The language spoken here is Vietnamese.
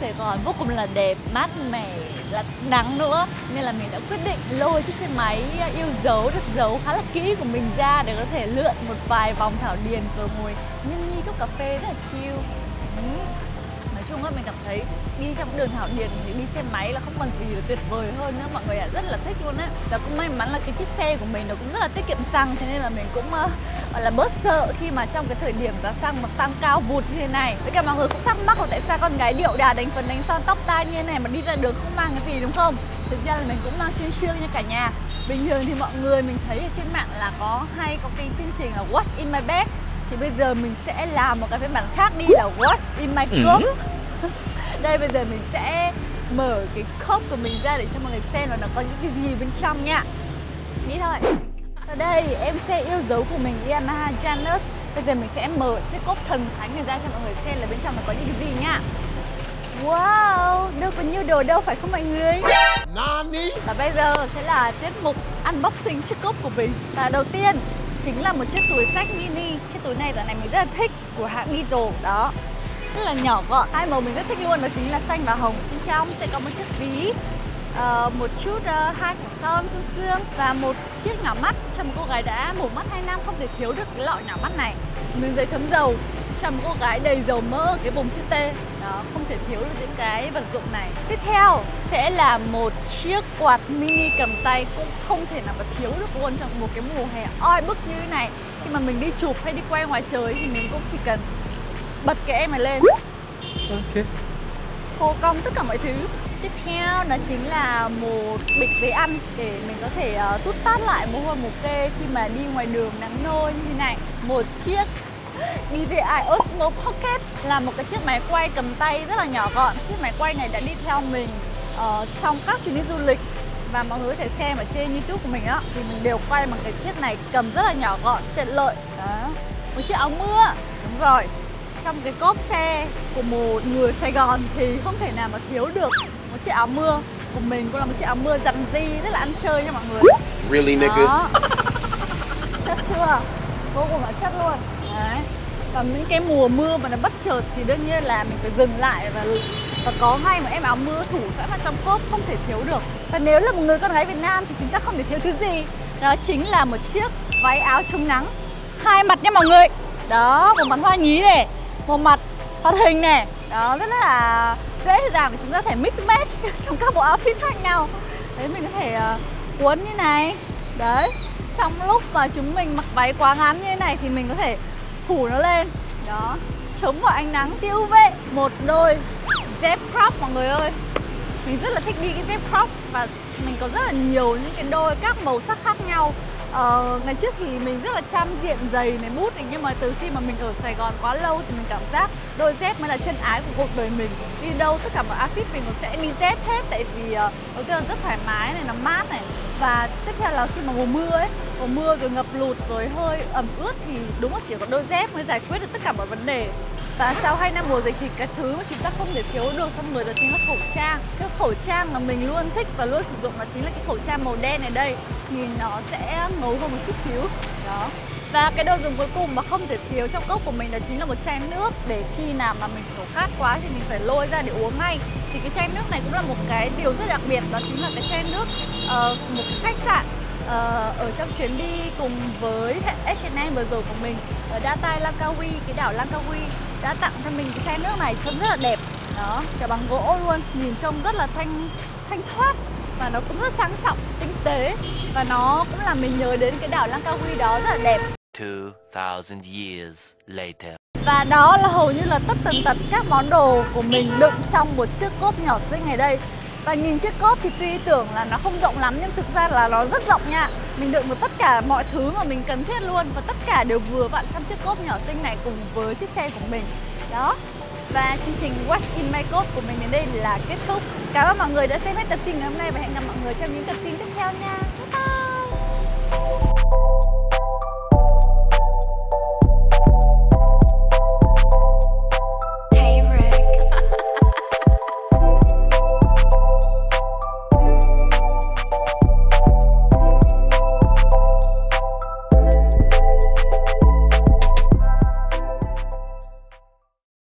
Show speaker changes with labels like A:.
A: Sài Gòn vô cùng là đẹp, mát mẻ, là nắng nữa. Nên là mình đã quyết định lôi chiếc xe máy yêu dấu, được dấu khá là kỹ của mình ra để có thể lượn một vài vòng Thảo Điền rồi ngồi nhâm nhi cốc cà phê rất là chill. Nói chung là mình cảm thấy đi trong đường Thảo Điền thì đi xe máy là không còn gì là tuyệt vời hơn nữa, mọi người ạ, rất là thích luôn á. Và cũng may mắn là cái chiếc xe của mình nó cũng rất là tiết kiệm xăng, thế nên là mình cũng gọi là bớt sợ khi mà trong cái thời điểm giá xăng mà tăng cao vụt như thế này. Tất cả mọi người cũng thắc mắc là tại sao con gái điệu đà đánh phấn đánh son tóc tai như thế này mà đi ra đường không mang cái gì, đúng không? Thực ra là mình cũng mang xuyên xương nha cả nhà. Bình thường thì mọi người mình thấy ở trên mạng là có cái chương trình là What's in my bag, thì bây giờ mình sẽ làm một cái phiên bản khác đi là What's in my cup. Đây bây giờ mình sẽ mở cái cốc của mình ra để cho mọi người xem là nó có những cái gì bên trong nha. Đi thôi. Ở đây em xe yêu dấu của mình Yamaha Janus. Bây giờ mình sẽ mở chiếc cốc thần thánh này ra cho mọi người xem là bên trong nó có những cái gì nha. Wow, đâu có nhiều đồ đâu phải không mọi người?
B: Nani?
A: Và bây giờ sẽ là tiết mục unboxing chiếc cốc của mình. Và đầu tiên chính là một chiếc túi xách mini. Chiếc túi này dạo này mình rất là thích, của hãng Diesel đó. Rất là nhỏ gọn, hai màu mình rất thích luôn, đó chính là xanh và hồng. Bên trong sẽ có một chiếc ví, một chút hai thỏi son xương và một chiếc nhỏ mắt cho một cô gái đã mổ mắt 2 năm không thể thiếu được cái lọ nhỏ mắt này. Miếng giấy thấm dầu cho một cô gái đầy dầu mỡ ở cái vùng chữ T. Đó, không thể thiếu được những cái vật dụng này. Tiếp theo sẽ là một chiếc quạt mini cầm tay, cũng không thể nào mà thiếu được luôn trong một cái mùa hè oi bức như thế này. Khi mà mình đi chụp hay đi quay ngoài trời thì mình cũng chỉ cần bật cái em này lên,
B: Ok.
A: khô cong tất cả mọi thứ. Tiếp theo đó chính là một bịch giấy ăn để mình có thể tút tát lại mồ hôi mồ kê khi mà đi ngoài đường nắng nôi như thế này. Một chiếc DJI Osmo Pocket là một cái chiếc máy quay cầm tay rất là nhỏ gọn. Chiếc máy quay này đã đi theo mình trong các chuyến đi du lịch, và mọi người có thể xem ở trên YouTube của mình á, thì mình đều quay bằng cái chiếc này, cầm rất là nhỏ gọn, tiện lợi. Đó. Một chiếc áo mưa, đúng rồi. Trong cái cốp xe của một người Sài Gòn thì không thể nào mà thiếu được một chiếc áo mưa. Của mình cũng là một chiếc áo mưa dằn di rất là ăn chơi nha mọi người.
B: Really, nigga?
A: Chất chưa? Vô cùng là chất luôn. Đấy. Còn những cái mùa mưa mà nó bất chợt thì đương nhiên là mình phải dừng lại và có ngay một em áo mưa thủ sẵn ở trong cốp, không thể thiếu được. Và nếu là một người con gái Việt Nam thì chúng ta không thể thiếu thứ gì. Đó chính là một chiếc váy áo chống nắng hai mặt nha mọi người. Đó, một mặt hoa nhí này, một mặt hoạt hình này. Đó, rất là dễ dàng để chúng ta có thể mix match trong các bộ outfit khác nhau. Đấy, mình có thể cuốn như này. Đấy, trong lúc mà chúng mình mặc váy quá ngắn như thế này thì mình có thể phủ nó lên. Đó, chống vào ánh nắng tia UV. Một đôi dép crop mọi người ơi. Mình rất là thích đi cái dép crop và mình có rất là nhiều những cái đôi các màu sắc khác nhau. Ngày trước thì mình rất là chăm diện giày này, bút này, nhưng mà từ khi mà mình ở Sài Gòn quá lâu thì mình cảm giác đôi dép mới là chân ái của cuộc đời mình. Đi đâu tất cả mọi outfit mình cũng sẽ đi dép hết, tại vì đầu tiên là rất thoải mái này, nó mát này. Và tiếp theo là khi mà mùa mưa ấy, mùa mưa rồi ngập lụt rồi hơi ẩm ướt thì đúng là chỉ có đôi dép mới giải quyết được tất cả mọi vấn đề. Và sau 2 năm mùa dịch thì cái thứ mà chúng ta không thể thiếu được trong người đó chính là khẩu trang. Cái khẩu trang mà mình luôn thích và luôn sử dụng đó chính là cái khẩu trang màu đen này đây. Nhìn nó sẽ ngầu hơn một chút xíu. Đó. Và cái đồ dùng cuối cùng mà không thể thiếu trong cốc của mình đó chính là một chai nước, để khi nào mà mình kiểu khát quá thì mình phải lôi ra để uống ngay. Thì cái chai nước này cũng là một cái điều rất đặc biệt, đó chính là cái chai nước một khách sạn ở trong chuyến đi cùng với H&M vừa rồi của mình ở Datai Langkawi, cái đảo Langkawi đã tặng cho mình cái chai nước này, trông rất là đẹp. Đó, cả bằng gỗ luôn, nhìn trông rất là thanh thoát và nó cũng rất sang trọng, tinh tế, và nó cũng làm mình nhớ đến cái đảo Langkawi đó rất là đẹp.
C: 2000 years later.
A: Và đó là hầu như là tất tần tật các món đồ của mình đựng trong một chiếc cốp nhỏ xinh này đây. Và nhìn chiếc cốp thì tuy tưởng là nó không rộng lắm nhưng thực ra là nó rất rộng nha. Mình đựng được tất cả mọi thứ mà mình cần thiết luôn, và tất cả đều vừa vặn trong chiếc cốp nhỏ xinh này cùng với chiếc xe của mình. Đó. Và chương trình What's in my cup của mình đến đây là kết thúc. Cảm ơn mọi người đã xem hết tập phim ngày hôm nay và hẹn gặp mọi người trong những tập phim tiếp theo nha.